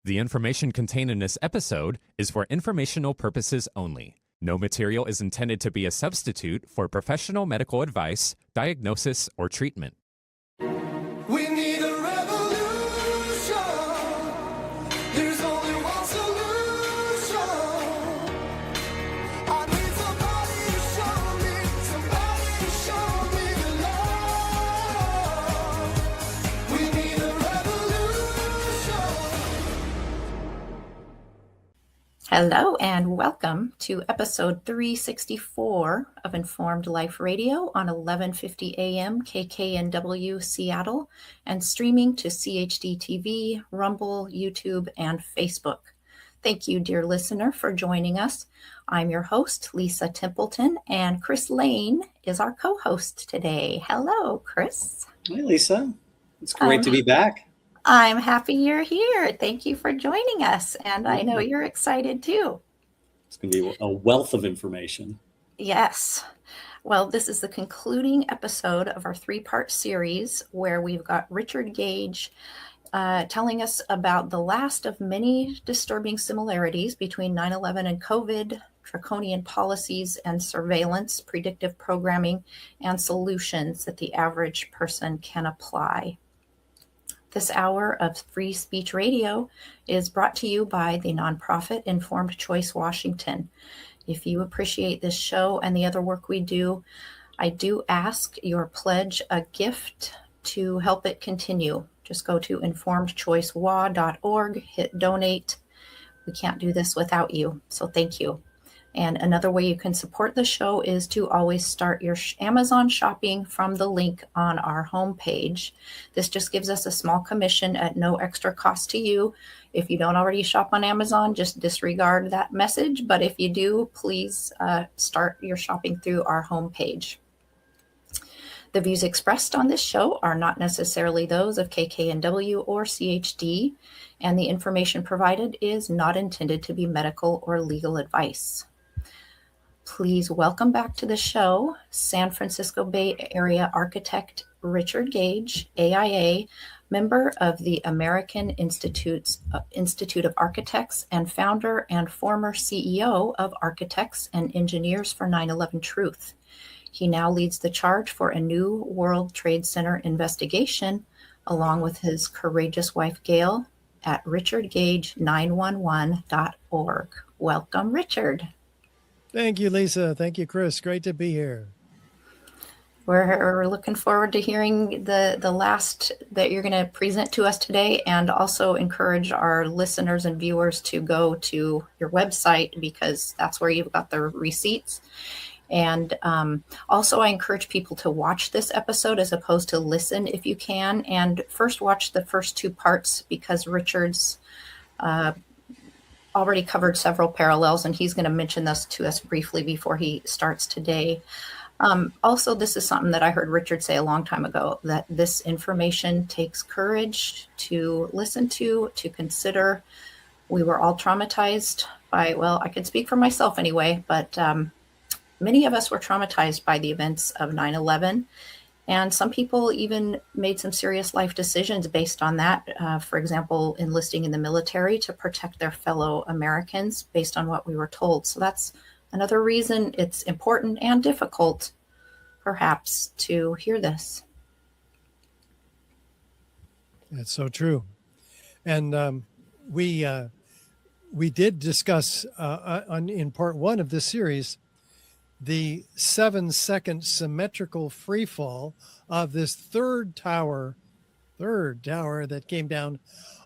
The information contained in this episode is for informational purposes only. No material is intended to be a substitute for professional medical advice, diagnosis, or treatment. We need a revolution. There's only one solution. I need somebody to show me the love. We need a revolution. Hello and welcome to episode 364 of Informed Life Radio on 1150 AM KKNW Seattle and streaming to CHD TV, Rumble, YouTube, and Facebook. Thank you, dear listener, for joining us. I'm your host, Lisa Templeton, and Chris Lane is our co-host today. Hello, Chris. Hi, Lisa. It's great to be back. I'm happy you're here. Thank you for joining us, and I know you're excited too. It's going to be a wealth of information. Yes. Well, this is the concluding episode of our three-part series where we've got Richard Gage telling us about the last of many disturbing similarities between 9/11 and COVID, draconian policies and surveillance, predictive programming, and solutions that the average person can apply. This hour of free speech radio is brought to you by the nonprofit Informed Choice Washington. If you appreciate this show and the other work we do, I do ask your pledge a gift to help it continue. Just go to informedchoicewa.org, hit donate. We can't do this without you, so thank you. And another way you can support the show is to always start your Amazon shopping from the link on our homepage. This just gives us a small commission at no extra cost to you. If you don't already shop on Amazon, just disregard that message. But if you do, please start your shopping through our homepage. The views expressed on this show are not necessarily those of KKNW or CHD, and the information provided is not intended to be medical or legal advice. Please welcome back to the show San Francisco Bay Area architect Richard Gage, AIA, member of the American Institute of Architects and founder and former CEO of Architects and Engineers for 9/11 Truth. He now leads the charge for a new World Trade Center investigation, along with his courageous wife Gail, at richardgage911.org. Welcome, Richard. Thank you, Lisa. Thank you, Chris. Great to be here. We're looking forward to hearing the last that you're going to present to us today, and also encourage our listeners and viewers to go to your website because that's where you've got the receipts. And also, I encourage people to watch this episode as opposed to listen if you can. And first watch the first two parts because Richard's already covered several parallels, and he's going to mention this to us briefly before he starts today. Also, this is something that I heard Richard say a long time ago, that this information takes courage to listen to consider. We were all traumatized by, well, I can speak for myself anyway, but many of us were traumatized by the events of 9/11. And some people even made some serious life decisions based on that. For example, enlisting in the military to protect their fellow Americans based on what we were told. So that's another reason it's important and difficult, perhaps, to hear this. That's so true. And we did discuss in part one of this series the 7-second symmetrical free fall of this third tower that came down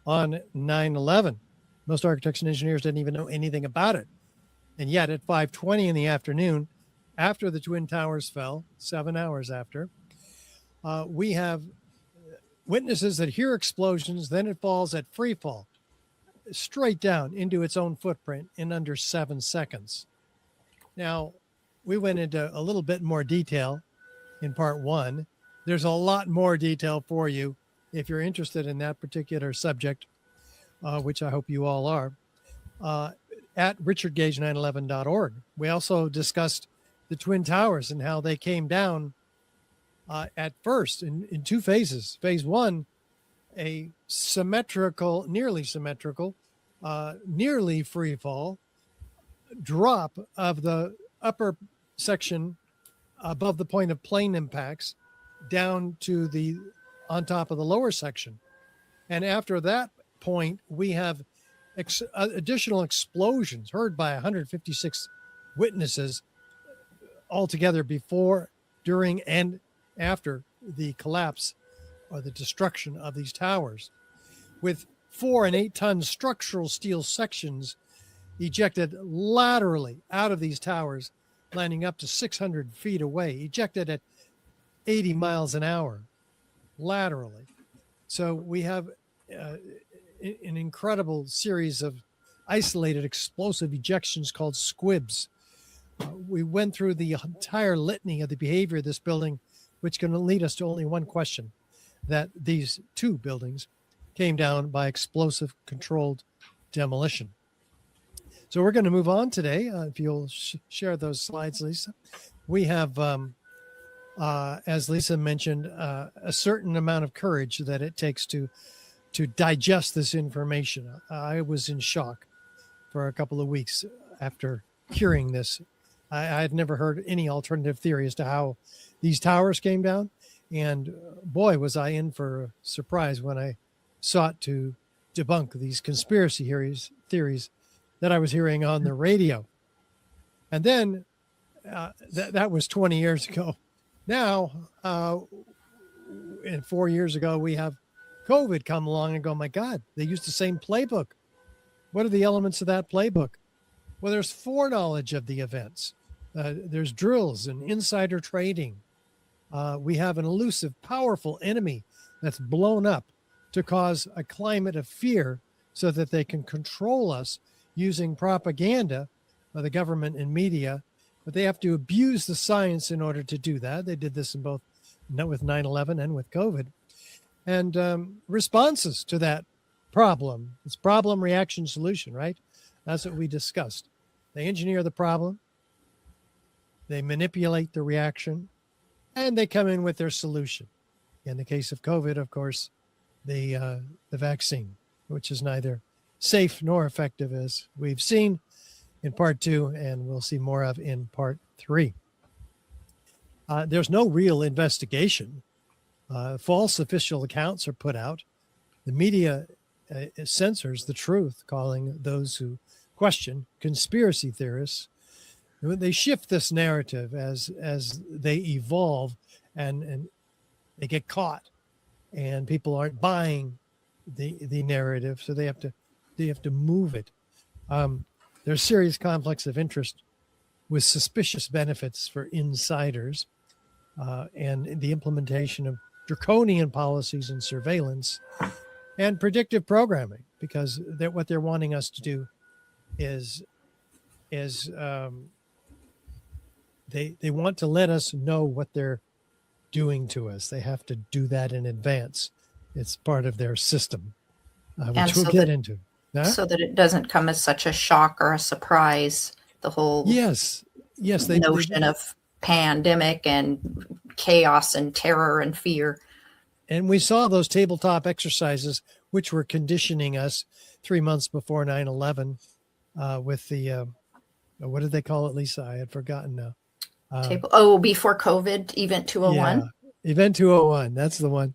on 9/11. Most architects and engineers didn't even know anything about it. And yet at 5:20 in the afternoon, after the Twin Towers fell, 7 hours after, we have witnesses that hear explosions, then it falls at free fall, straight down into its own footprint in under 7 seconds. Now, we went into a little bit more detail in part one. There's a lot more detail for you if you're interested in that particular subject, which I hope you all are, at richardgage911.org. We also discussed the Twin Towers and how they came down at first in two phases. Phase one a symmetrical, nearly symmetrical, nearly free fall drop of the upper section above the point of plane impacts down to the on top of the lower section. And after that point, we have additional explosions heard by 156 witnesses altogether before, during, and after the collapse or the destruction of these towers, with 4 and 8 ton structural steel sections ejected laterally out of these towers, landing up to 600 feet away, ejected at 80 miles an hour laterally. So we have an incredible series of isolated explosive ejections called squibs. We went through the entire litany of the behavior of this building, which can lead us to only one question, that these 2 buildings came down by explosive controlled demolition. So we're going to move on today. If you'll share those slides, Lisa. We have, as Lisa mentioned, a certain amount of courage that it takes to digest this information. I was in shock for a couple of weeks after hearing this. I had never heard any alternative theory as to how these towers came down. And boy, was I in for a surprise when I sought to debunk these conspiracy theories that I was hearing on the radio. And then that was 20 years ago. Now, and 4 years ago, we have COVID come along and go, my God, they used the same playbook. What are the elements of that playbook? Well, there's foreknowledge of the events. There's drills and insider trading. We have an elusive, powerful enemy that's blown up to cause a climate of fear so that they can control us using propaganda by the government and media. But they have to abuse the science in order to do that. They did this in both with 9/11 and with COVID. And responses to that problem. It's problem, reaction, solution, right? That's what we discussed. They engineer the problem, they manipulate the reaction, and they come in with their solution. In the case of COVID, of course, the vaccine, which is neither safe nor effective, as we've seen in part 2, and we'll see more of in part 3. There's no real investigation. False official accounts are put out. The media censors the truth, calling those who question conspiracy theorists. They shift this narrative as they evolve, and they get caught, and people aren't buying the narrative, so they have to move it. There's serious conflicts of interest with suspicious benefits for insiders, and the implementation of draconian policies and surveillance and predictive programming, because what they're wanting us to do is they want to let us know what they're doing to us. They have to do that in advance. It's part of their system, which we'll get into. Huh? So that it doesn't come as such a shock or a surprise, the whole yes, notion of pandemic and chaos and terror and fear. And we saw those tabletop exercises, which were conditioning us 3 months before 9/11 with the, what did they call it, Lisa? I had forgotten now. Before COVID, Event 201. Yeah, Event 201, that's the one.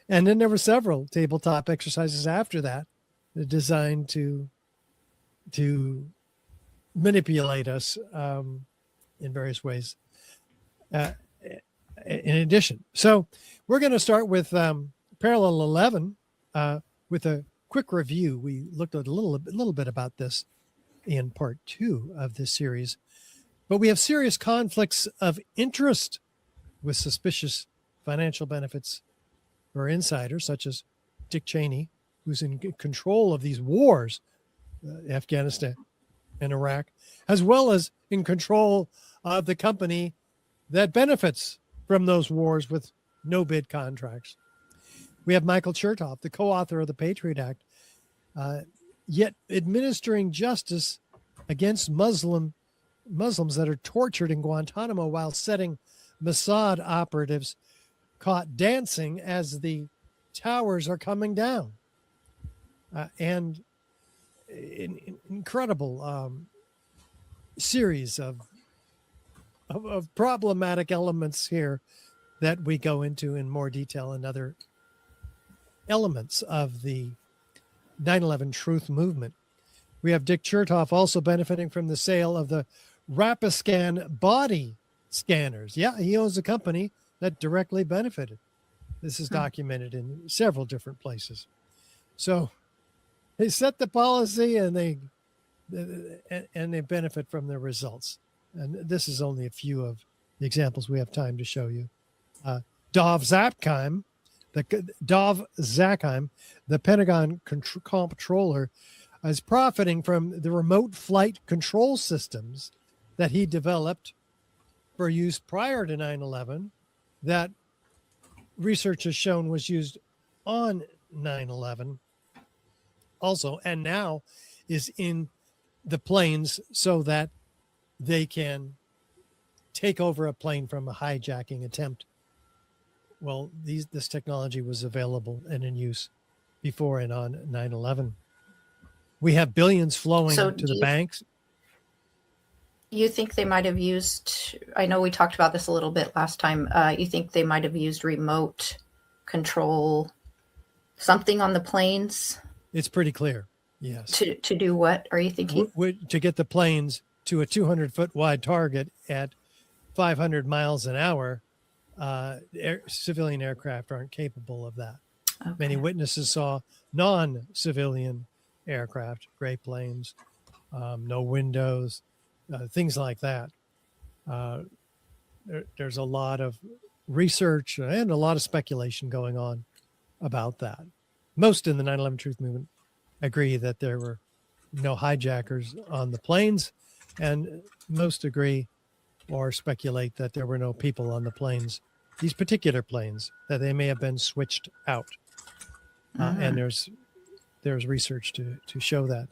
And then there were several tabletop exercises after that designed to manipulate us in various ways. In addition, so we're going to start with Parallel 11 with a quick review. We looked at a little bit about this in part 2 of this series, but we have serious conflicts of interest with suspicious financial benefits for insiders, such as Dick Cheney, who's in control of these wars, Afghanistan and Iraq, as well as in control of the company that benefits from those wars with no bid contracts. We have Michael Chertoff, the co-author of the Patriot Act, yet administering justice against Muslims that are tortured in Guantanamo while setting Mossad operatives caught dancing as the towers are coming down. And incredible series of problematic elements here that we go into in more detail in other elements of the 9/11 truth movement. We have Dick Chertoff also benefiting from the sale of the Rapiscan body scanners. Yeah, he owns a company that directly benefited. This is documented in several different places. So they set the policy and they benefit from the results. And this is only a few of the examples we have time to show you. Dov Zakheim, the Pentagon comptroller, is profiting from the remote flight control systems that he developed for use prior to 9/11 that research has shown was used on 9/11 also, and now is in the planes so that they can take over a plane from a hijacking attempt. Well, this technology was available and in use before and on 9/11. We have billions flowing to the banks. You think they might have used, I know we talked about this a little bit last time, you think they might have used remote control, something on the planes? It's pretty clear, yes. To do what, are you thinking? To get the planes to a 200-foot wide target at 500 miles an hour. Civilian aircraft aren't capable of that. Okay. Many witnesses saw non-civilian aircraft, gray planes, no windows, things like that. There's a lot of research and a lot of speculation going on about that. Most in the 9/11 truth movement agree that there were no hijackers on the planes, and most agree or speculate that there were no people on the planes, these particular planes, that they may have been switched out. And there's research to show that.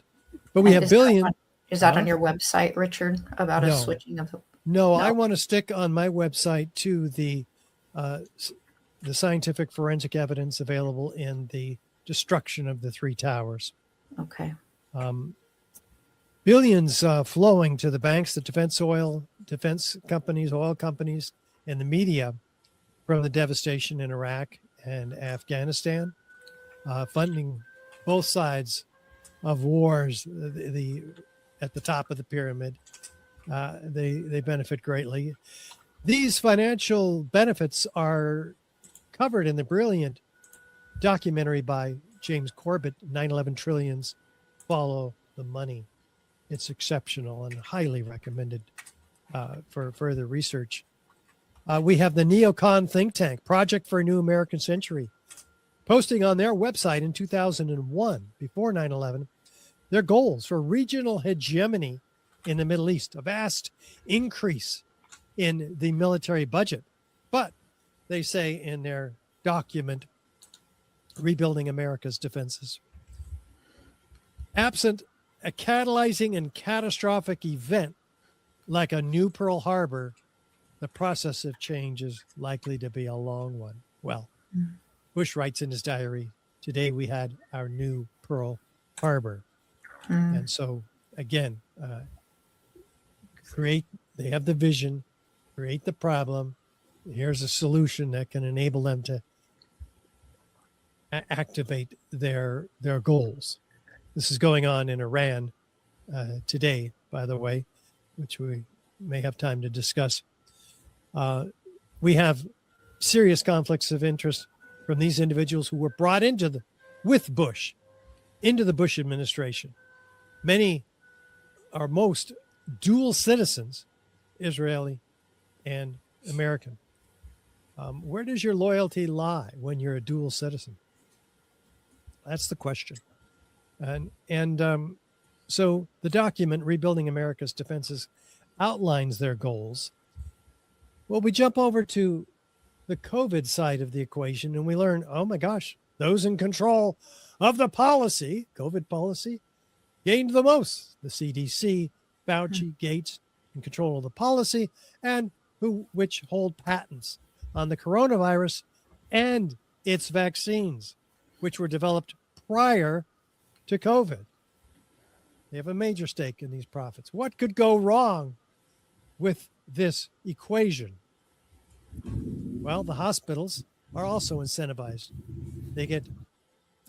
But we have billions. Is that on your website, Richard, about a switching of? No, I want to stick on my website to the scientific forensic evidence available in the destruction of the three towers. Okay. Billions flowing to the banks, the defense companies, oil companies, and the media from the devastation in Iraq and Afghanistan, funding both sides of wars. At the top of the pyramid, they benefit greatly. These financial benefits are covered in the brilliant documentary by James Corbett, 9/11 Trillions, Follow the Money. It's exceptional and highly recommended for further research. We have the neocon think tank, Project for a New American Century, posting on their website in 2001, before 9/11, their goals for regional hegemony in the Middle East, a vast increase in the military budget. But they say in their document, Rebuilding America's Defenses, absent a catalyzing and catastrophic event like a new Pearl Harbor, the process of change is likely to be a long one. Well, Bush writes in his diary, today we had our new Pearl Harbor. And so, again, they have the vision, create the problem. Here's a solution that can enable them to activate their goals. This is going on in Iran today, by the way, which we may have time to discuss. We have serious conflicts of interest from these individuals who were brought with Bush into the Bush administration. Many are most dual citizens, Israeli and American. Where does your loyalty lie when you're a dual citizen? That's the question. And so the document, Rebuilding America's Defenses, outlines their goals. Well, we jump over to the COVID side of the equation and we learn, oh my gosh, those in control of the policy, COVID policy, gained the most. The CDC, Fauci, Gates, in control of the policy, and which hold patents on the coronavirus and its vaccines, which were developed prior to COVID. They have a major stake in these profits. What could go wrong with this equation? Well, the hospitals are also incentivized. They get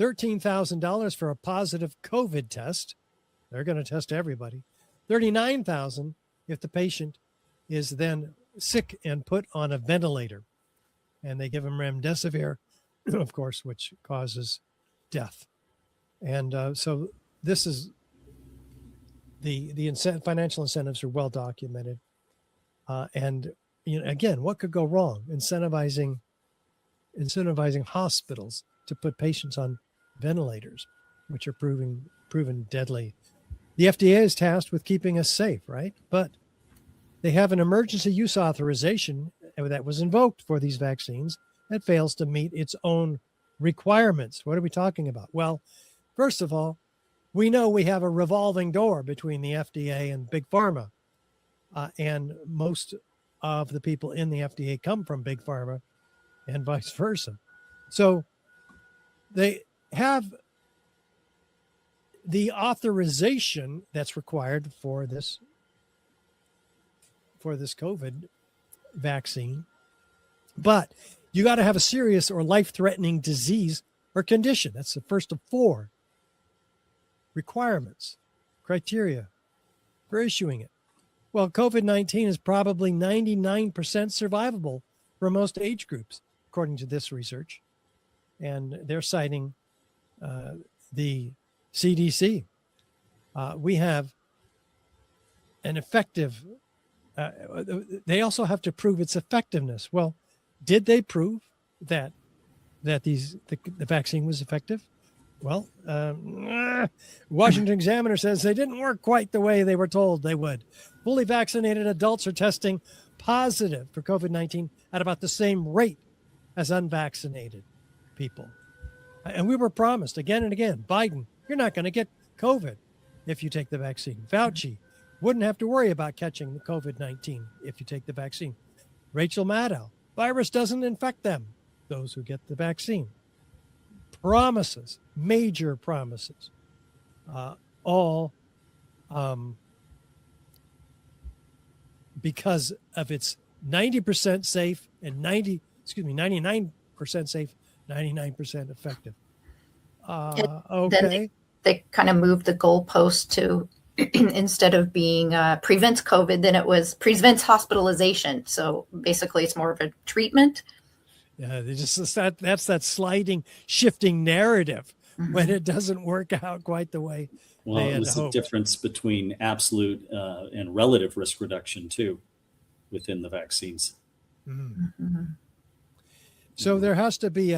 $13,000 for a positive COVID test. They're going to test everybody. $39,000 if the patient is then sick and put on a ventilator. And they give them remdesivir, of course, which causes death. And so this is the financial incentives are well documented. And again, what could go wrong? Incentivizing hospitals to put patients on ventilators, which are proven deadly. The FDA is tasked with keeping us safe, right? But they have an emergency use authorization that was invoked for these vaccines that fails to meet its own requirements. What are we talking about? Well, first of all, we know we have a revolving door between the FDA and Big Pharma. And most of the people in the FDA come from Big Pharma and vice versa. So they have the authorization that's required for this COVID vaccine. But you got to have a serious or life-threatening disease or condition. That's the first of 4 requirements, criteria for issuing it. Well, COVID-19 is probably 99% survivable for most age groups, according to this research. And they're citing the CDC. We have an effective, they also have to prove its effectiveness. Well, did they prove that the vaccine was effective? Well, Washington Examiner says they didn't work quite the way they were told they would. Fully vaccinated adults are testing positive for COVID-19 at about the same rate as unvaccinated people. And we were promised again and again, Biden, you're not going to get COVID if you take the vaccine. Fauci wouldn't have to worry about catching the COVID-19 if you take the vaccine. Rachel Maddow, virus doesn't infect them, those who get the vaccine. Promises, major promises, all because of its 90% safe and 99% safe, 99% effective. Okay. Then they kind of moved the goalpost to instead of being prevents COVID, then it was prevents hospitalization. So basically, it's more of a treatment. Yeah, that's that sliding, shifting narrative when it doesn't work out quite the way. Well, it was the difference between absolute and relative risk reduction too, within the vaccines. Mm-hmm. So there has to be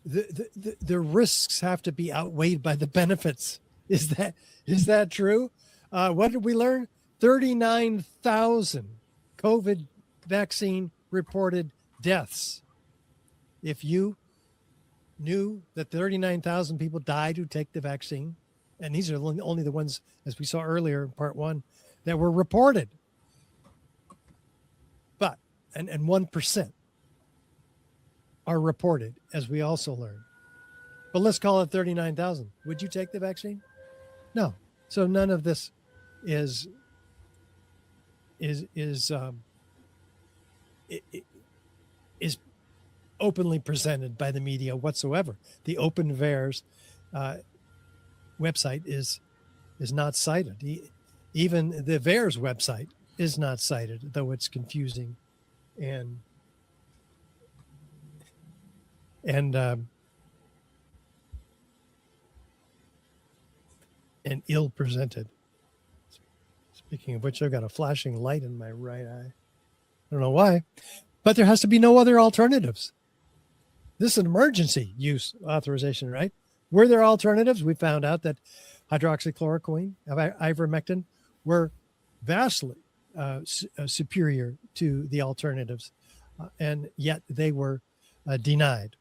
the risks have to be outweighed by the benefits. Is that true? What did we learn? 39,000 COVID vaccine reported deaths. If you knew that 39,000 people died who take the vaccine, and these are only the ones, as we saw earlier in part 1, that were reported. But, and 1% are reported, as we also learned. But let's call it 39,000. Would you take the vaccine? No. So none of this is openly presented by the media whatsoever. The Open VAERS website is not cited. Even the VAERS website is not cited, though it's confusing and ill presented. Speaking of which, I've got a flashing light in my right eye. I don't know why, but there has to be no other alternatives. This is an emergency use authorization, right? Were there alternatives? We found out that hydroxychloroquine, ivermectin, were vastly superior to the alternatives, and yet they were denied,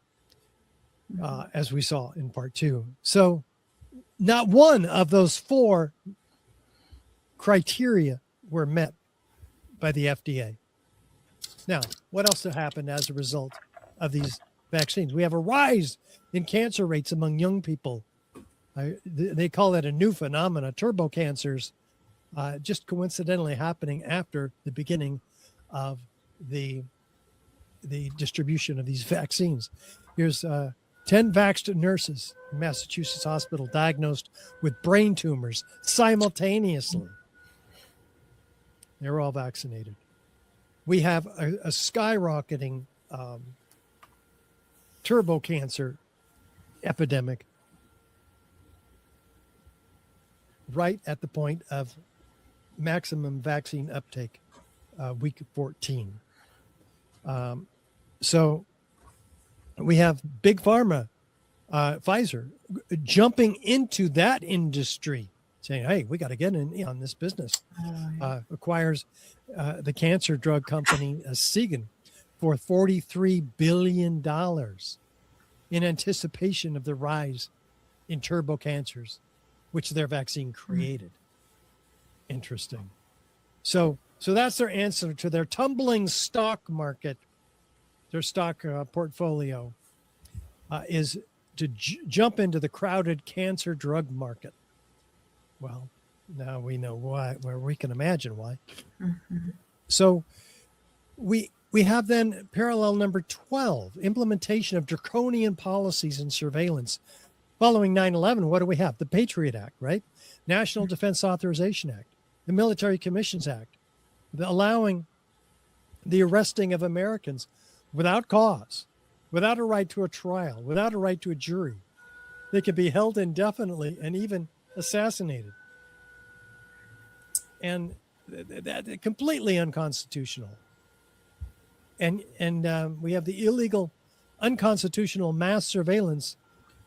as we saw in part 2. So not one of those 4 criteria were met by the FDA. Now, what else happened as a result of these vaccines. We have a rise in cancer rates among young people. They call it a new phenomena, turbo cancers, just coincidentally happening after the beginning of the distribution of these vaccines. Here's 10 vaxxed nurses in Massachusetts hospital diagnosed with brain tumors simultaneously. They're all vaccinated. We have a skyrocketing turbo cancer epidemic right at the point of maximum vaccine uptake, week 14. So we have big pharma, Pfizer, jumping into that industry, saying, hey, we got to get in on this business. Acquires the cancer drug company Segan for $43 billion in anticipation of the rise in turbo cancers, which their vaccine created. Interesting. So that's their answer to their tumbling stock market. Their stock portfolio is to jump into the crowded cancer drug market. Well, now we know why, where we can imagine why. Mm-hmm. So we have then parallel number 12, implementation of draconian policies and surveillance. Following 9/11, what do we have? The Patriot Act, right? National Defense Authorization Act, the Military Commissions Act, allowing the arresting of Americans without cause, without a right to a trial, without a right to a jury. They could be held indefinitely and even assassinated. And that completely unconstitutional. And we have the illegal, unconstitutional mass surveillance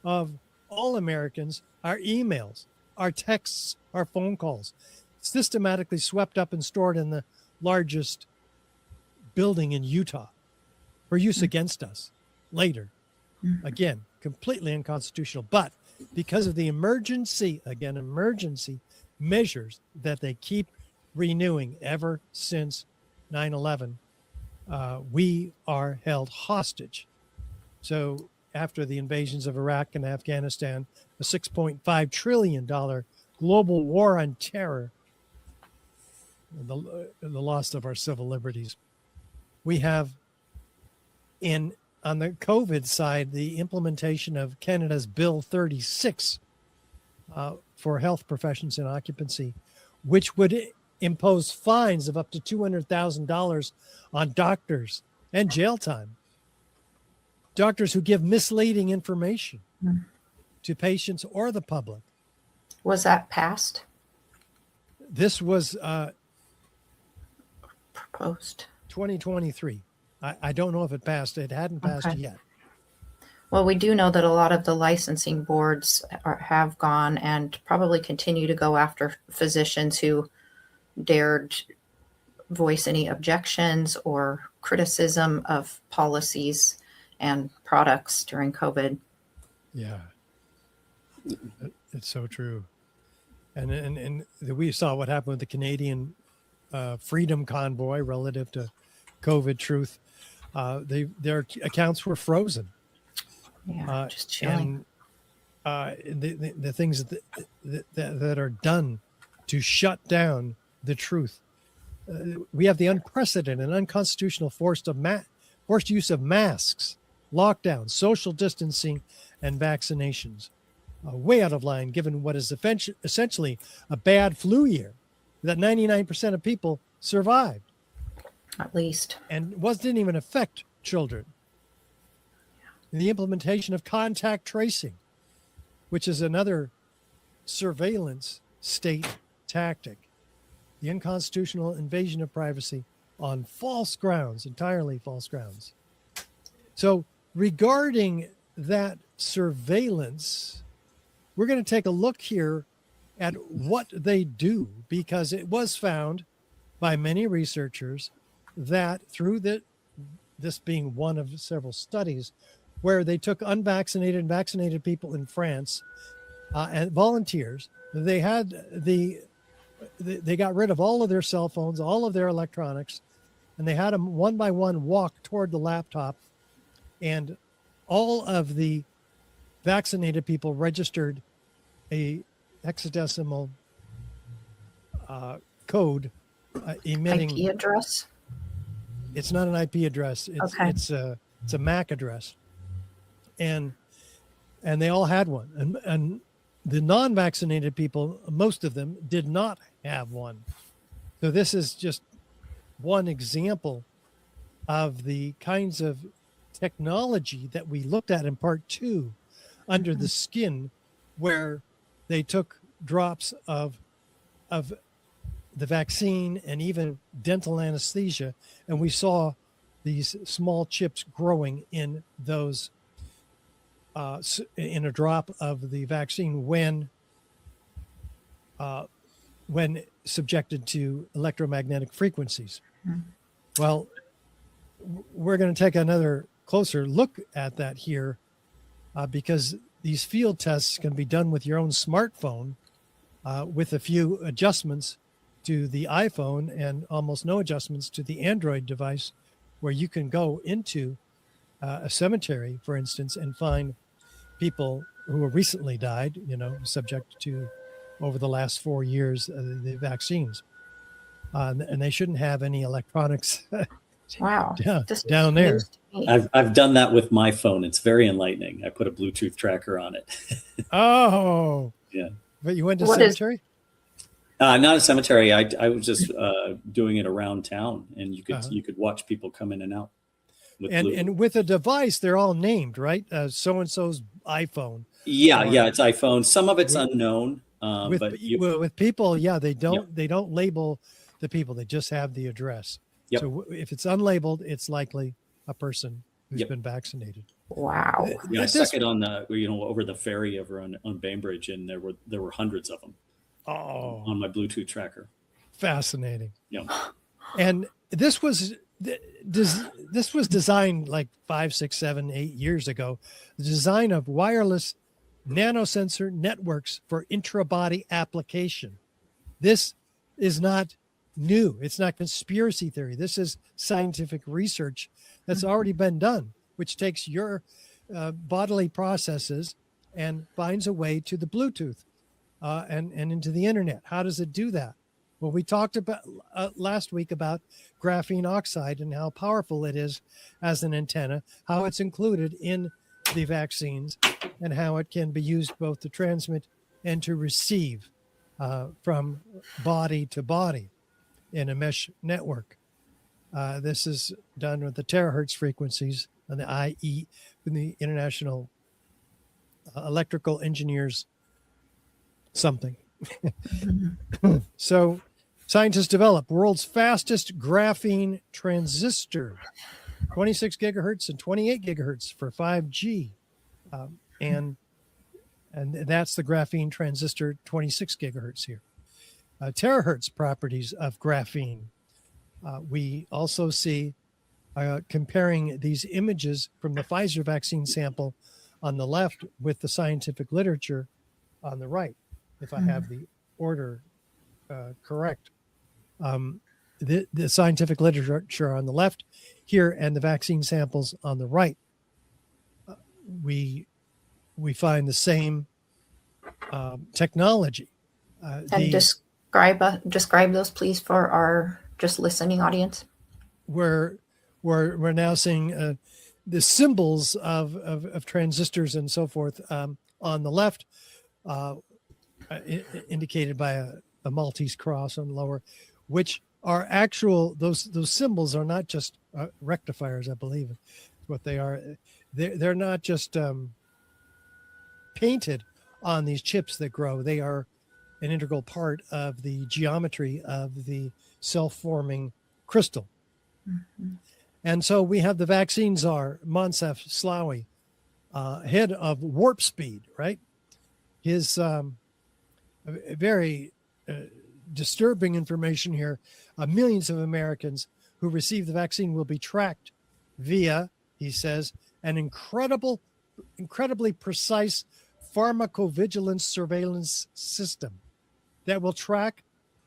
of all Americans, our emails, our texts, our phone calls, systematically swept up and stored in the largest building in Utah for use against us later. Again, completely unconstitutional. But because of the emergency measures that they keep renewing ever since 9/11, we are held hostage. So after the invasions of Iraq and Afghanistan, a $6.5 trillion global war on terror, the loss of our civil liberties, we have on the COVID side, the implementation of Canada's Bill 36 for health professions and occupancy, which would impose fines of up to $200,000 on doctors and jail time. Doctors who give misleading information to patients or the public. Was that passed? This was Proposed. 2023. I don't know if it passed. It hadn't passed yet. Well, we do know that a lot of the licensing boards have gone and probably continue to go after physicians who dared voice any objections or criticism of policies and products during COVID. Yeah, it's so true. And we saw what happened with the Canadian Freedom Convoy relative to COVID truth. Their accounts were frozen. Yeah, just chilling. And the things that are done to shut down the truth. We have the unprecedented and unconstitutional forced use of masks, lockdowns, social distancing, and vaccinations. Way out of line, given what is essentially a bad flu year that 99% of people survived. At least. And didn't even affect children. The implementation of contact tracing, which is another surveillance state tactic. The unconstitutional invasion of privacy on false grounds, entirely false grounds. So regarding that surveillance, we're going to take a look here at what they do, because it was found by many researchers that through this being one of several studies where they took unvaccinated and vaccinated people in France and volunteers, they had they got rid of all of their cell phones, all of their electronics, and they had them one by one walk toward the laptop and all of the vaccinated people registered a hexadecimal code emitting. IP address. It's not an IP address. It's a MAC address, and they all had one. And the non-vaccinated people, most of them, did not have one. So this is just one example of the kinds of technology that we looked at in part 2 under the skin, where they took drops of the vaccine and even dental anesthesia, and we saw these small chips growing in those in a drop of the vaccine when subjected to electromagnetic frequencies. Well, we're going to take another closer look at that here, because these field tests can be done with your own smartphone with a few adjustments to the iPhone and almost no adjustments to the Android device, where you can go into a cemetery, for instance, and find people who have recently died, subject to, over the last 4 years, the vaccines. And they shouldn't have any electronics Wow. down there. I've done that with my phone. It's very enlightening. I put a Bluetooth tracker on it. Oh, yeah. But you went to What cemetery? Not a cemetery. I was just doing it around town, and you could watch people come in and out. And with a device, they're all named, right? So and so's iPhone. Yeah, it's iPhone. Some of it's unknown. With people, they don't label the people. They just have the address. Yep. So if it's unlabeled, it's likely a person who's been vaccinated. Wow. Yeah, I stuck it on the over the ferry over on Bainbridge, and there were hundreds of them. Oh, on my Bluetooth tracker. Fascinating. Yeah. And this was designed like 5, 6, 7, 8 years ago. The design of wireless nanosensor networks for intrabody application. This is not new. It's not conspiracy theory. This is scientific research that's already been done, which takes your bodily processes and finds a way to the Bluetooth and into the internet. How does it do that? Well, we talked about last week about graphene oxide and how powerful it is as an antenna, how it's included in the vaccines, and how it can be used both to transmit and to receive from body to body in a mesh network. This is done with the terahertz frequencies and the the International Electrical Engineers something. So scientists develop world's fastest graphene transistor, 26 gigahertz and 28 gigahertz for 5G. And that's the graphene transistor, 26 gigahertz here. Terahertz properties of graphene. We also see comparing these images from the Pfizer vaccine sample on the left with the scientific literature on the right, if I have the order correct. The scientific literature on the left here and the vaccine samples on the right. We find the same technology. And describe those, please, for our just listening audience. We're now seeing the symbols of transistors and so forth on the left, indicated by a Maltese cross on the lower, which are actual. Those symbols are not just rectifiers, I believe, is what they are. They're not just painted on these chips that grow. They are an integral part of the geometry of the self-forming crystal. Mm-hmm. And so we have the vaccine czar, Moncef Slaoui, head of Warp Speed, right? His very disturbing information here. Millions of Americans who receive the vaccine will be tracked via, he says, an incredibly precise pharmacovigilance surveillance system that will track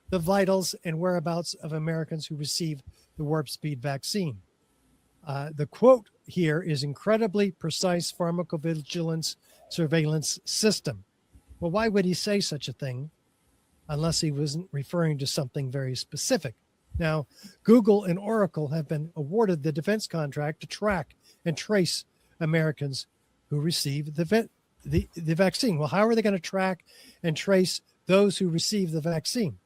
the vitals and whereabouts of Americans who receive the Warp Speed vaccine. The quote here is incredibly precise pharmacovigilance surveillance system. Well, why would he say such a thing unless he wasn't referring to something very specific? Now, Google and Oracle have been awarded the defense contract to track and trace Americans who receive the vaccine. Well, how are they going to track and trace those who receive the vaccine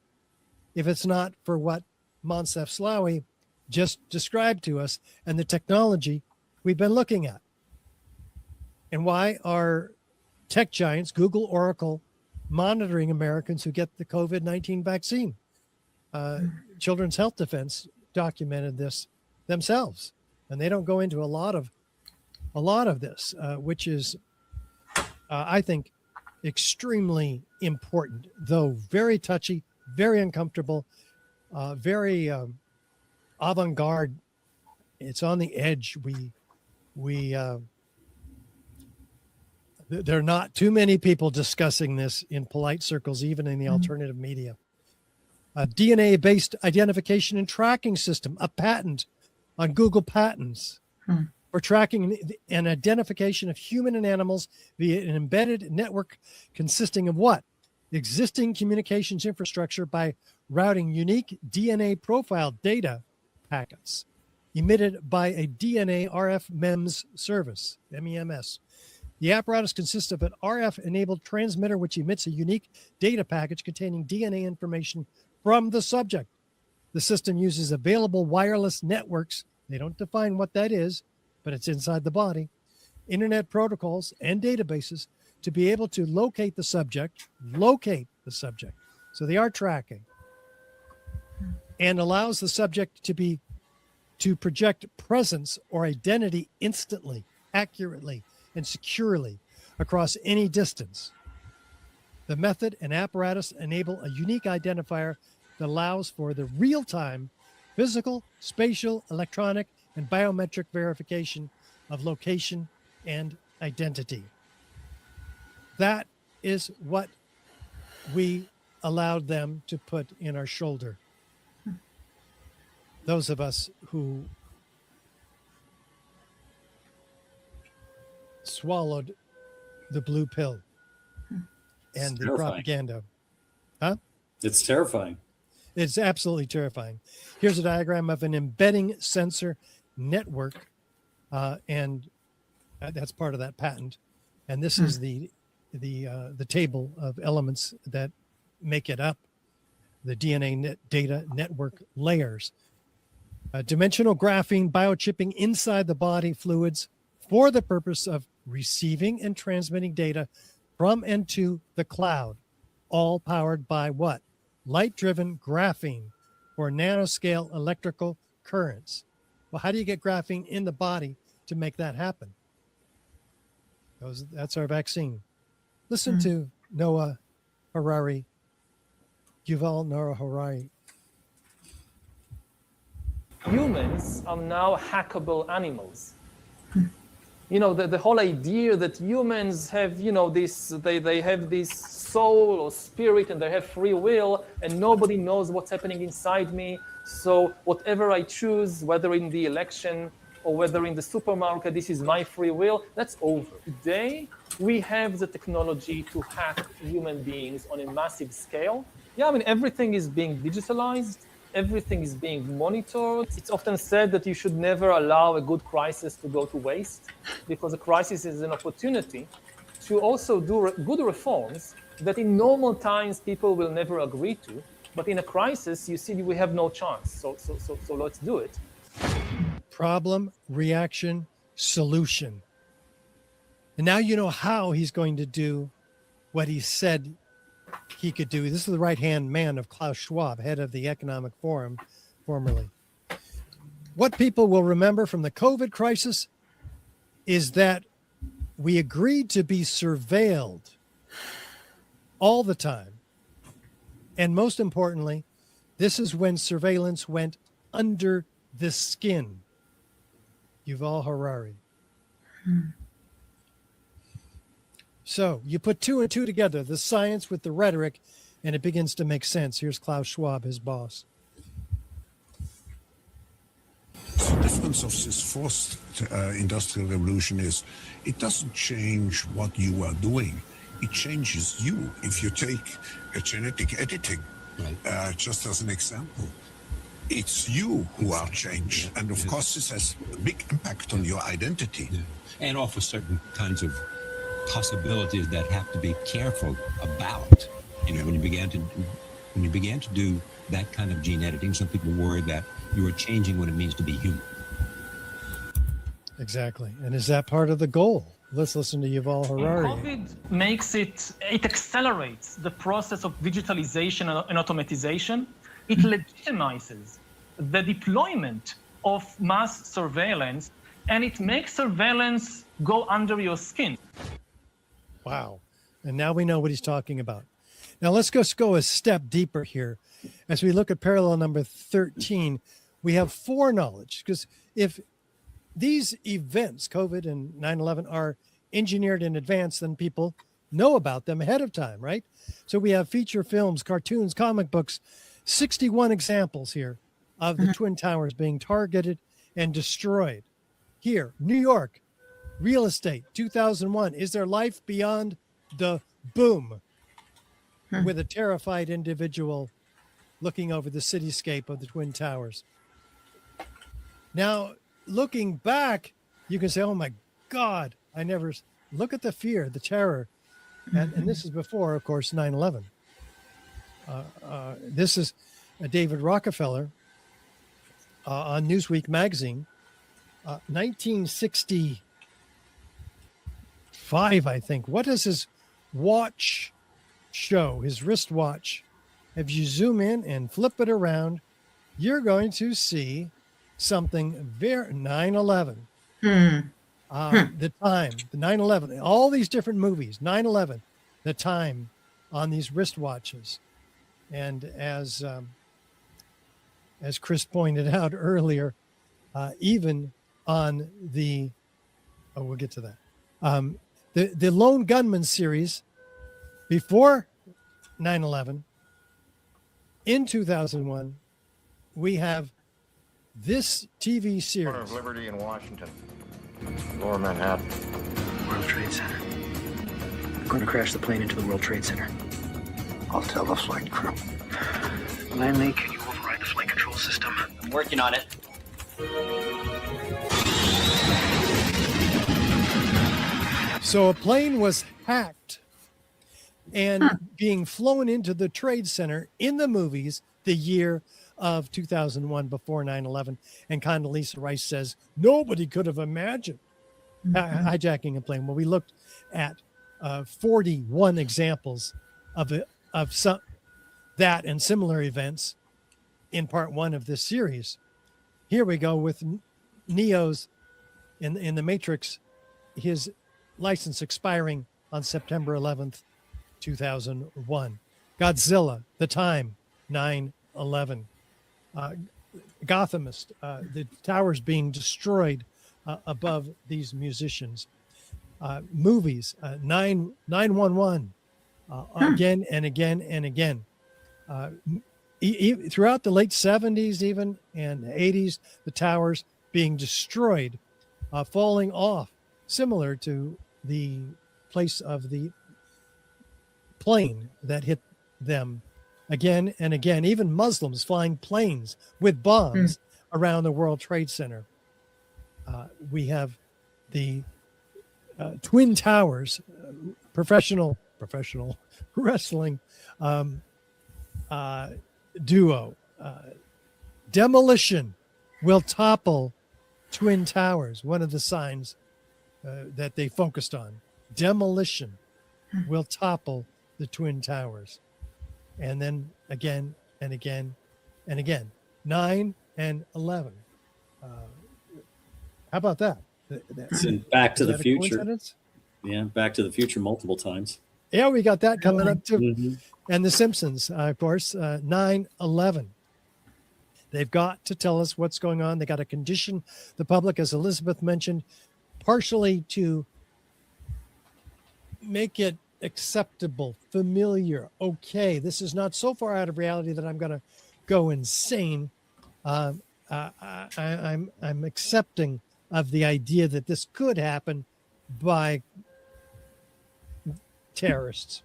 if it's not for what Moncef Slaoui just described to us and the technology we've been looking at? And why are tech giants, Google, Oracle, monitoring Americans who get the COVID-19 vaccine? Children's Health Defense documented this themselves, and they don't go into a lot of this, which is, I think, extremely important, though very touchy, very uncomfortable, very avant-garde. It's on the edge. There are not too many people discussing this in polite circles, even in the alternative media. A DNA-based identification and tracking system, a patent on Google Patents for tracking and identification of human and animals via an embedded network consisting of what? Existing communications infrastructure by routing unique DNA profile data packets emitted by a DNA RF MEMS service, MEMS. The apparatus consists of an RF-enabled transmitter which emits a unique data package containing DNA information from the subject. The system uses available wireless networks. They don't define what that is, but it's inside the body, internet protocols, and databases to be able to locate the subject. So they are tracking, and allows the subject to project presence or identity instantly, accurately, and securely across any distance. The method and apparatus enable a unique identifier that allows for the real-time physical, spatial, electronic, and biometric verification of location and identity. That is what we allowed them to put in our shoulder. Those of us who swallowed the blue pill and the propaganda. Huh? It's terrifying. It's absolutely terrifying. Here's a diagram of an embedding sensor network, and that's part of that patent. And this is the table of elements that make it up, the DNA data network layers. Dimensional graphene biochipping inside the body fluids for the purpose of receiving and transmitting data from and to the cloud, all powered by what? Light-driven graphene for nanoscale electrical currents. Well, how do you get graphene in the body to make that happen? That's our vaccine. Listen to Noah Harari, Yuval Noah Harari. Humans are now hackable animals. You know, the whole idea that humans have, you know, they have this soul or spirit and they have free will and nobody knows what's happening inside me. So whatever I choose, whether in the election or whether in the supermarket, this is my free will, that's over. Today, we have the technology to hack human beings on a massive scale. Yeah, I mean, everything is being digitalized. Everything is being monitored. It's often said that you should never allow a good crisis to go to waste, because a crisis is an opportunity to also do good reforms that in normal times people will never agree to. But in a crisis, you see, we have no chance. So let's do it. Problem, reaction, solution. And now you know how he's going to do what he said he could do. This is the right-hand man of Klaus Schwab, head of the Economic Forum, formerly. What people will remember from the COVID crisis is that we agreed to be surveilled all the time. And most importantly, this is when surveillance went under the skin. Yuval Harari. So you put two and two together, the science with the rhetoric, and it begins to make sense. Here's Klaus Schwab, his boss. This difference of this fourth industrial revolution is it doesn't change what you are doing. It changes you. If you take a genetic editing, just as an example, it's you who are changed. And of course, this has a big impact on your identity. Yeah. And offers certain kinds of possibilities that have to be careful about. You know, when you began to do that kind of gene editing, some people worry that you are changing what it means to be human. Exactly. And is that part of the goal? Let's listen to Yuval Harari. COVID makes it accelerates the process of digitalization and automatization. It legitimizes the deployment of mass surveillance, and it makes surveillance go under your skin. Wow. And now we know what he's talking about. Now let's just go a step deeper here. As we look at parallel number 13, we have foreknowledge, because if these events, COVID and 9/11, are engineered in advance, then people know about them ahead of time, right? So we have feature films, cartoons, comic books, 61 examples here of the Twin Towers being targeted and destroyed. Here, New York, real estate, 2001. Is there life beyond the boom? With a terrified individual looking over the cityscape of the Twin Towers. Now, looking back, you can say, oh my God, I never look at the fear, the terror. And this is before, of course, 9/11. This is David Rockefeller on Newsweek magazine, 1965, I think. What does his watch show, his wristwatch? If you zoom in and flip it around, you're going to see something very 9/11. The time, the 9/11, all these different movies, 9/11, the time on these wristwatches. And as Chris pointed out earlier, even on the, we'll get to that. The Lone Gunman series before 9/11, in 2001, we have this TV series. Corner of Liberty in Washington, Lower Manhattan. World Trade Center. We're going to crash the plane into the World Trade Center. I'll tell the flight crew. Lanley, can you override the flight control system? I'm working on it. So a plane was hacked and being flown into the Trade Center in the movies the year of 2001 before 9/11. And Condoleezza Rice says nobody could have imagined hijacking a plane. Well, we looked at 41 examples of some that and similar events in part one of this series. Here we go with Neo's in the Matrix, his license expiring on September 11th, 2001. Godzilla, the time, 9/11. Gothamist, the towers being destroyed above these musicians. Movies, 911, again and again and again. Throughout the late 70s even and 80s, the towers being destroyed, falling off, similar to the place of the plane that hit them again and again. Even Muslims flying planes with bombs around the World Trade Center. We have the Twin Towers, professional wrestling duo. Demolition will topple Twin Towers. One of the signs that they focused on. Demolition will topple the Twin Towers. And then again and again and again. 9 and 11. How about that? It's in Back to the Future. Coincidence? Yeah, Back to the Future multiple times. Yeah, we got that coming up too. And The Simpsons, of course, 9/11. They've got to tell us what's going on. They got to condition the public, as Elizabeth mentioned, partially to make it acceptable, familiar. Okay, this is not so far out of reality that I'm going to go insane. I'm accepting of the idea that this could happen by terrorists,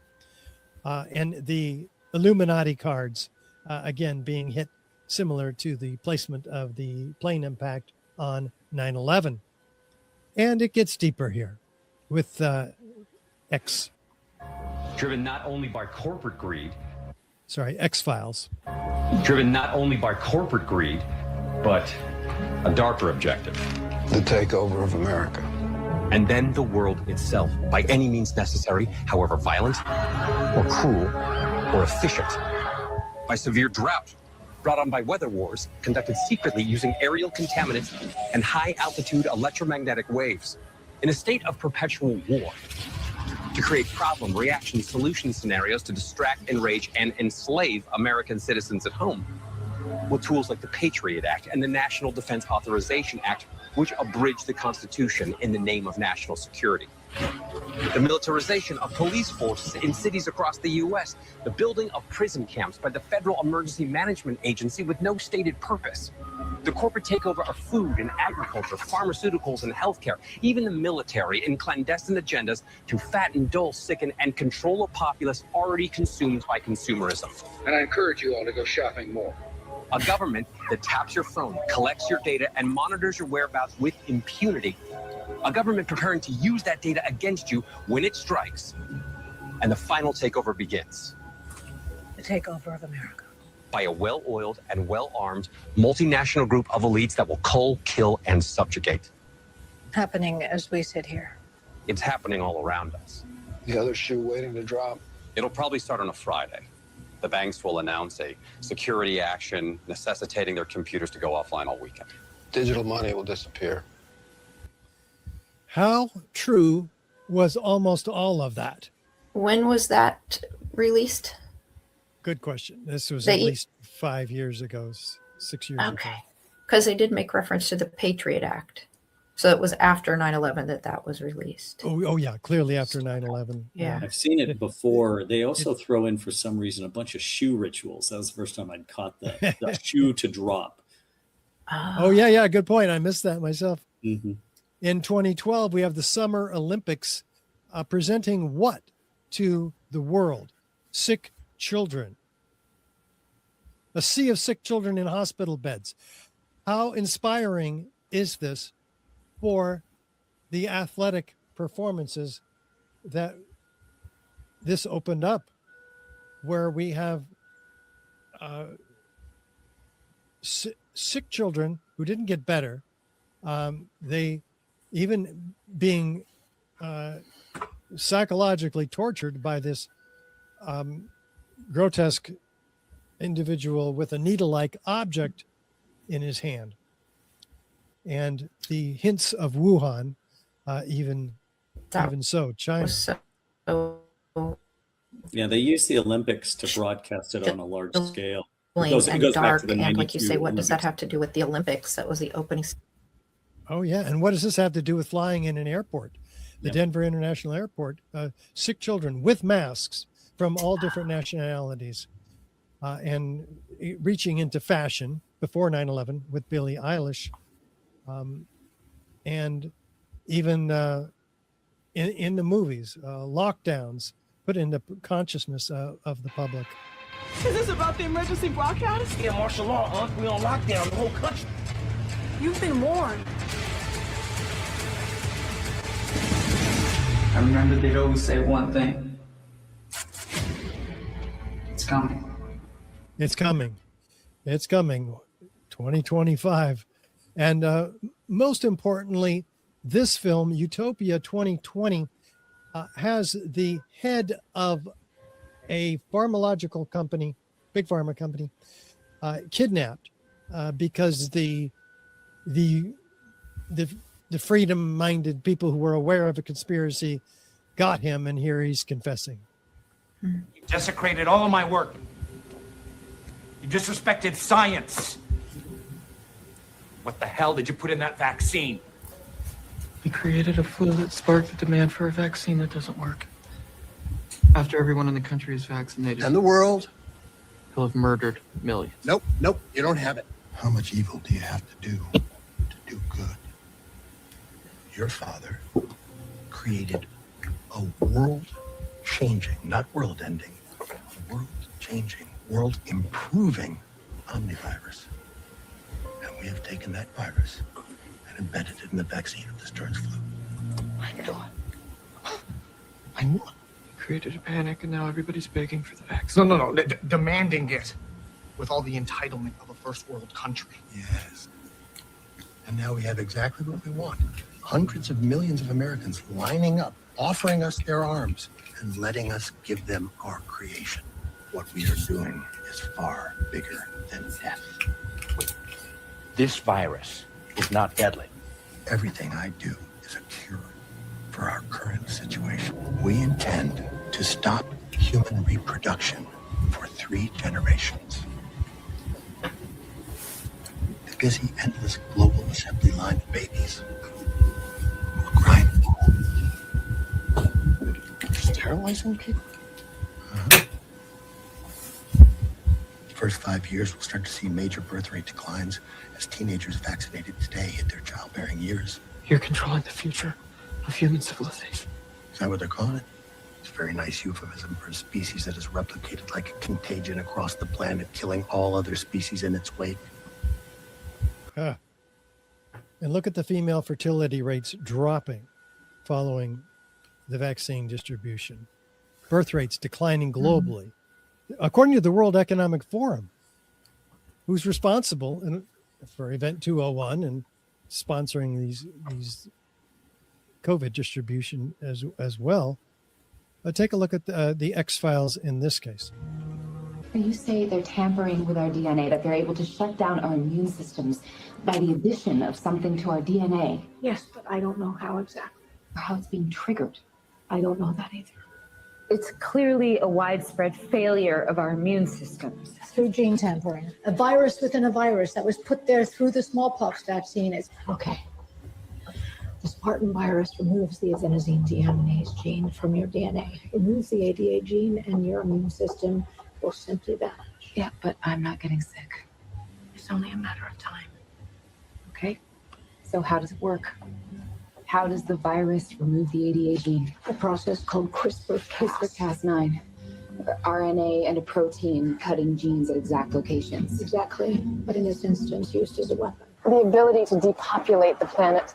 and the Illuminati cards again being hit similar to the placement of the plane impact on 9/11. And it gets deeper here with X. Driven not only by corporate greed, X-Files. driven not only by corporate greed, but a darker objective. The takeover of America. And then the world itself, by any means necessary, however violent, or cruel, or efficient. By severe drought, brought on by weather wars, conducted secretly using aerial contaminants and high-altitude electromagnetic waves. In a state of perpetual war. To create problem, reaction, solution scenarios to distract, enrage, and enslave American citizens at home. With tools like the Patriot Act and the National Defense Authorization Act, which abridge the Constitution in the name of national security. The militarization of police forces in cities across the U.S., the building of prison camps by the Federal Emergency Management Agency with no stated purpose, the corporate takeover of food and agriculture, pharmaceuticals and healthcare, even the military in clandestine agendas to fatten, dull, sicken, and control a populace already consumed by consumerism. And I encourage you all to go shopping more. A government that taps your phone, collects your data, and monitors your whereabouts with impunity. A government preparing to use that data against you when it strikes. And the final takeover begins. The takeover of America. By a well-oiled and well-armed multinational group of elites that will cull, kill, and subjugate. Happening as we sit here. It's happening all around us. The other shoe waiting to drop. It'll probably start on a Friday. The banks will announce a security action necessitating their computers to go offline all weekend. Digital money will disappear. How true was almost all of that? When was that released? Good question. This was They- at least 5 years ago, 6 years ago. Okay. Because they did make reference to the Patriot Act. So it was after 9/11 that was released. Oh yeah, clearly after 9/11. Yeah. I've seen it before. They also throw in, for some reason, a bunch of shoe rituals. That was the first time I'd caught the shoe to drop. Oh yeah, good point. I missed that myself. Mm-hmm. In 2012, we have the Summer Olympics presenting what to the world? Sick children. A sea of sick children in hospital beds. How inspiring is this for the athletic performances that this opened up, where we have sick children who didn't get better. They even being psychologically tortured by this grotesque individual with a needle-like object in his hand. And the hints of Wuhan, even so, China. Yeah, they use the Olympics to broadcast it on a large scale. And It dark, back to the and like you 92 say, what does that Olympics. have to do with the Olympics? That was the opening. Oh yeah, and what does this have to do with flying in an airport? The Denver International Airport, sick children with masks from all different nationalities, and reaching into fashion before 9/11 with Billie Eilish, and even in the movies, lockdowns put in the consciousness of the public. Is this about the emergency broadcast? Yeah, martial law, huh? We on lockdown the whole country. You've been warned. I remember they'd always say one thing. It's coming. It's coming. It's coming. 2025. And most importantly, this film, Utopia 2020, has the head of a pharmacological company, big pharma company, kidnapped because the freedom-minded people who were aware of a conspiracy got him, and here he's confessing. You desecrated all of my work. You disrespected science. What the hell did you put in that vaccine? We created a flu that sparked the demand for a vaccine that doesn't work. After everyone in the country is vaccinated. And the world? He'll have murdered millions. Nope, you don't have it. How much evil do you have to do good? Your father created a world-changing, not world-ending, world-changing, world-improving omnivirus. And we have taken that virus and embedded it in the vaccine of this George flu. I knew it. Created a panic, and now everybody's begging for the vaccine. No. Demanding it with all the entitlement of a first world country. Yes. And now we have exactly what we want. Hundreds of millions of Americans lining up, offering us their arms, and letting us give them our creation. What we are doing is far bigger than death. This virus is not deadly. Everything I do is a cure for our current situation. We intend to stop human reproduction for 3 generations. The busy, endless global assembly line of babies will grind. Sterilizing people? The first 5 years, we'll start to see major birth rate declines as teenagers vaccinated today hit their childbearing years. You're controlling the future of human civilization. Is that what they're calling it? It's a very nice euphemism for a species that is replicated like a contagion across the planet, killing all other species in its wake. And look at the female fertility rates dropping following the vaccine distribution. Birth rates declining globally. According to the World Economic Forum, who's responsible for Event 201 and sponsoring these COVID distribution as well. Take a look at the X-Files in this case. You say they're tampering with our DNA, that they're able to shut down our immune systems by the addition of something to our DNA. Yes, but I don't know how exactly. Or how it's being triggered. I don't know that either. It's clearly a widespread failure of our immune systems. Through gene tampering. A virus within a virus that was put there through the smallpox vaccine is okay. The Spartan virus removes the adenosine deaminase gene from your DNA, removes the ADA gene, and your immune system will simply vanish. Yeah, but I'm not getting sick. It's only a matter of time. Okay? So how does it work? How does the virus remove the ADA gene? A process called CRISPR-Cas9. RNA and a protein cutting genes at exact locations. Exactly, but in this instance used as a weapon. The ability to depopulate the planet.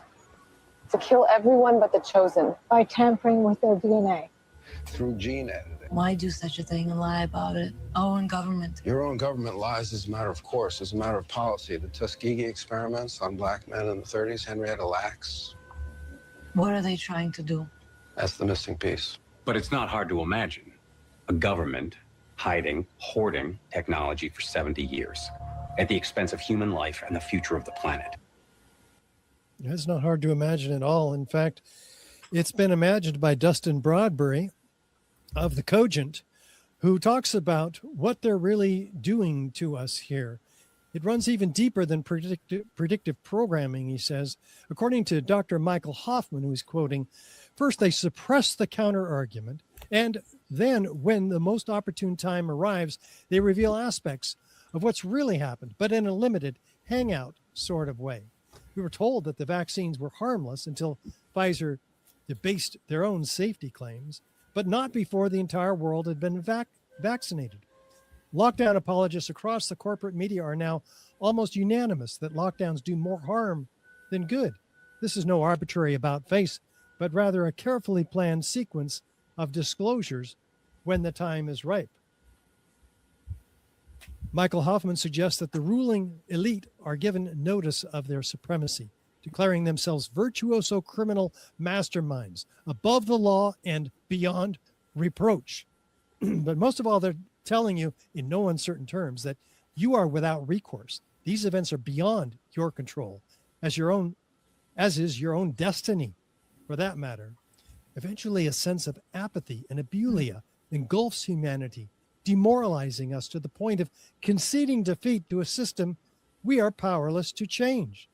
To kill everyone but the chosen. By tampering with their DNA. Through gene editing. Why do such a thing and lie about it? Our own government. Your own government lies as a matter of course, as a matter of policy. The Tuskegee experiments on black men in the 30s, Henrietta Lacks. What are they trying to do? That's the missing piece. But it's not hard to imagine a government hiding, hoarding technology for 70 years at the expense of human life and the future of the planet. It's not hard to imagine at all. In fact, it's been imagined by Dustin Broadbury of The Cogent, who talks about what they're really doing to us here. It runs even deeper than predictive programming, he says. According to Dr. Michael Hoffman, who he's quoting, first they suppress the counter-argument, and then when the most opportune time arrives, they reveal aspects of what's really happened, but in a limited hangout sort of way. We were told that the vaccines were harmless until Pfizer debased their own safety claims, but not before the entire world had been vaccinated. Lockdown apologists across the corporate media are now almost unanimous that lockdowns do more harm than good. This is no arbitrary about-face, but rather a carefully planned sequence of disclosures when the time is ripe. Michael Hoffman suggests that the ruling elite are given notice of their supremacy, declaring themselves virtuoso criminal masterminds, above the law and beyond reproach. But most of all, they're telling you in no uncertain terms that you are without recourse. These events are beyond your control, as is your own destiny, for that matter. Eventually, a sense of apathy and abulia engulfs humanity, demoralizing us to the point of conceding defeat to a system we are powerless to change.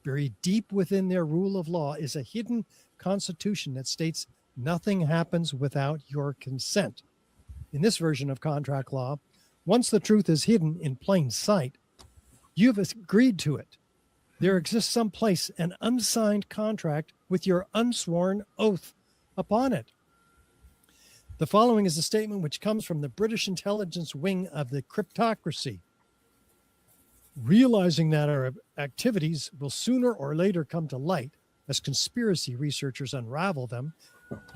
Buried deep within their rule of law is a hidden constitution that states nothing happens without your consent. In this version of contract law, once the truth is hidden in plain sight, You've agreed to it. There exists someplace an unsigned contract with your unsworn oath upon it. The following is a statement which comes from the British intelligence wing of the cryptocracy. Realizing that our activities will sooner or later come to light as conspiracy researchers unravel them,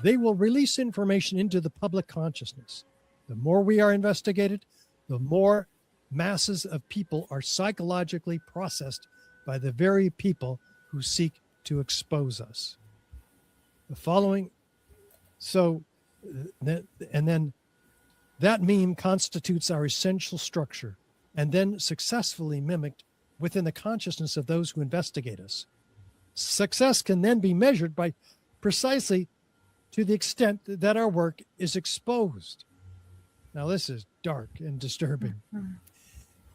they will release information into the public consciousness. The more we are investigated, the more masses of people are psychologically processed by the very people who seek to expose us. The following, and then that meme constitutes our essential structure and then successfully mimicked within the consciousness of those who investigate us. Success can then be measured by precisely to the extent that our work is exposed. Now, this is dark and disturbing.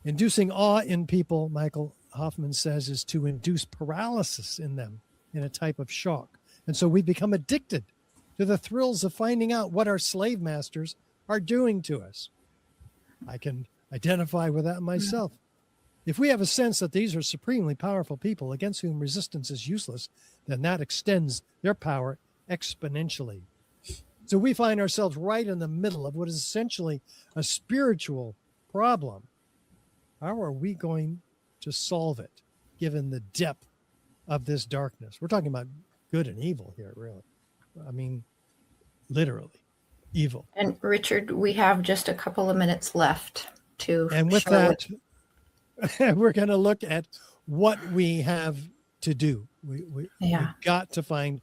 Inducing awe in people, Michael Hoffman says, is to induce paralysis in them in a type of shock. And so we become addicted to the thrills of finding out what our slave masters are doing to us. I can identify with that myself. If we have a sense that these are supremely powerful people against whom resistance is useless, then that extends their power exponentially. So we find ourselves right in the middle of what is essentially a spiritual problem. How are we going to solve it, given the depth of this darkness? We're talking about good and evil here, really. I mean, literally, evil. And Richard, we have just a couple of minutes left to. And with that, we're going to look at what we have to do. We've got to find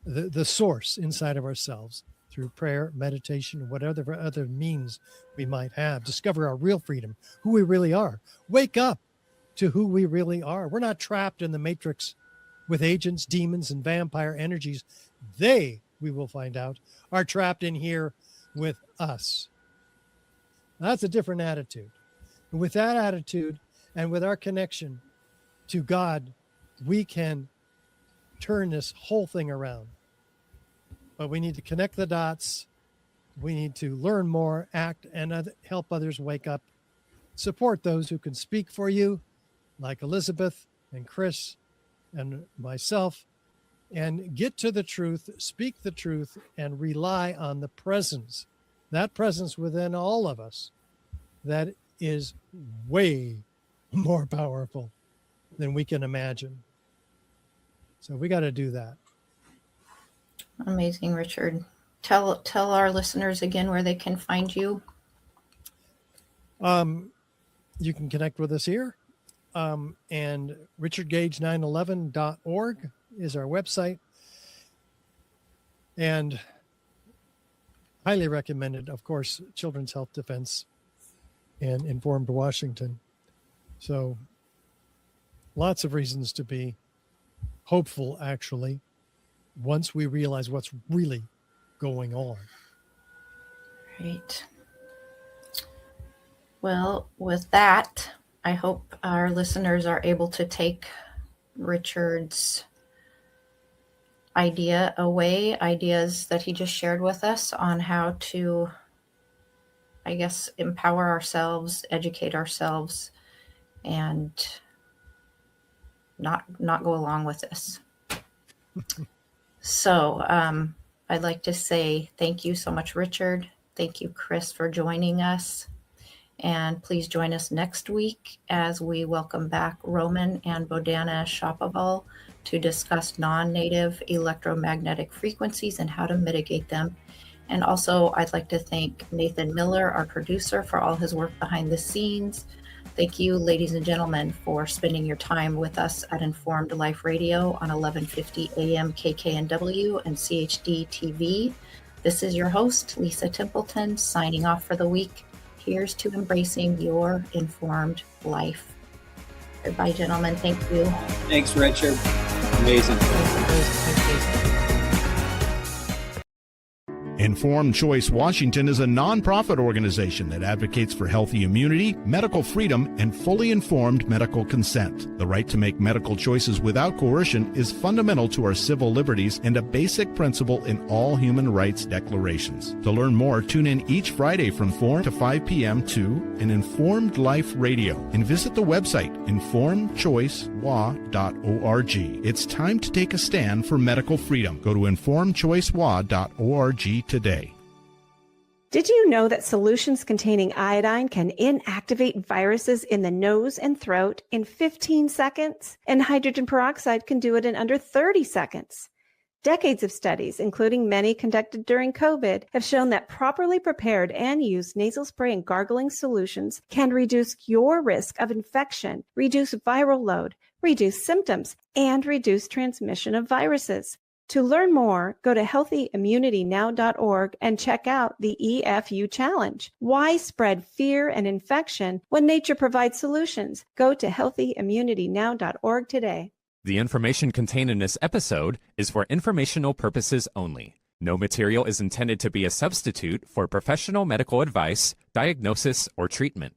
the source inside of ourselves through prayer, meditation, whatever other means we might have. Discover our real freedom, who we really are. Wake up to who we really are. We're not trapped in the matrix with agents, demons, and vampire energies. They, we will find out, are trapped in here with us. That's a different attitude. And with that attitude and with our connection to God, we can turn this whole thing around. But we need to connect the dots. We need to learn more, act, and help others wake up. Support those who can speak for you, like Elizabeth and Chris and myself, and get to the truth, speak the truth, and rely on the presence, that presence within all of us that is way more powerful than we can imagine. So we got to do that. Amazing, Richard. Tell our listeners again where they can find you. You can connect with us here. And richardgage911.org is our website. And highly recommended, of course, Children's Health Defense and Informed Washington. So lots of reasons to be hopeful, actually, once we realize what's really going on. Great. Well, with that, I hope our listeners are able to take Richard's ideas that he just shared with us on how to, I guess, empower ourselves, educate ourselves, and not go along with this. So I'd like to say thank you so much, Richard. Thank you, Chris, for joining us. And please join us next week as we welcome back Roman and Bodana Shapoval to discuss non-native electromagnetic frequencies and how to mitigate them. And also, I'd like to thank Nathan Miller, our producer, for all his work behind the scenes. Thank you, ladies and gentlemen, for spending your time with us at Informed Life Radio on 1150 AM KKNW and CHD TV. This is your host, Lisa Templeton, signing off for the week. Here's to embracing your informed life. Goodbye, gentlemen. Thank you. Thanks, Richard. Amazing. Informed Choice Washington is a nonprofit organization that advocates for healthy immunity, medical freedom, and fully informed medical consent. The right to make medical choices without coercion is fundamental to our civil liberties and a basic principle in all human rights declarations. To learn more, tune in each Friday from 4 to 5 p.m. to An Informed Life Radio and visit the website informedchoicewa.org. It's time to take a stand for medical freedom. Go to informedchoicewa.org today. Did you know that solutions containing iodine can inactivate viruses in the nose and throat in 15 seconds? And hydrogen peroxide can do it in under 30 seconds. Decades of studies, including many conducted during COVID, have shown that properly prepared and used nasal spray and gargling solutions can reduce your risk of infection, reduce viral load, reduce symptoms, and reduce transmission of viruses. To learn more, go to healthyimmunitynow.org and check out the EFU Challenge. Why spread fear and infection when nature provides solutions? Go to healthyimmunitynow.org today. The information contained in this episode is for informational purposes only. No material is intended to be a substitute for professional medical advice, diagnosis, or treatment.